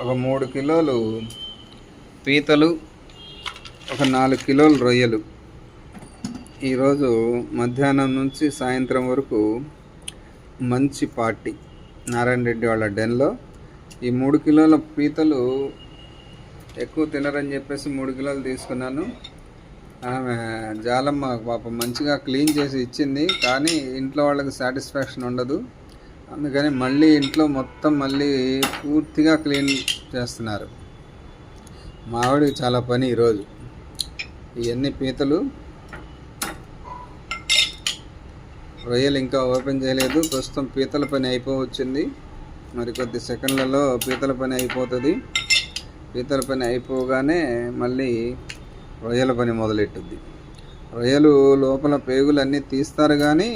ఒక 3 కిలోలు పీతలు, ఒక 4 కిలోలు రొయ్యలు. ఈరోజు మధ్యాహ్నం నుంచి సాయంత్రం వరకు మంచి పార్టీ నారాయణ రెడ్డి వాళ్ళ డెన్లో. ఈ 3 కిలోల పీతలు ఎక్కువ తినరని చెప్పేసి 3 కిలోలు తీసుకున్నాను. ఆమె జాలమ్మ పాపం మంచిగా క్లీన్ చేసి ఇచ్చింది, కానీ ఇంట్లో వాళ్ళకి సాటిస్ఫాక్షన్ ఉండదు. అందుకని మళ్ళీ ఇంట్లో మొత్తం మళ్ళీ పూర్తిగా క్లీన్ చేస్తున్నారు. మా ఆవిడకి చాలా పని ఈరోజు. ఇవన్నీ పీతలు, రొయ్యలు ఇంకా ఓపెన్ చేయలేదు. ప్రస్తుతం పీతల పని అయిపోవచ్చింది. మరికొద్ది సెకండ్లలో పీతల పని అయిపోతుంది. పీతల పని అయిపోగానే మళ్ళీ రొయ్యల పని మొదలెట్టుద్ది. రొయ్యలు లోపల పేగులన్నీ తీస్తారు, కానీ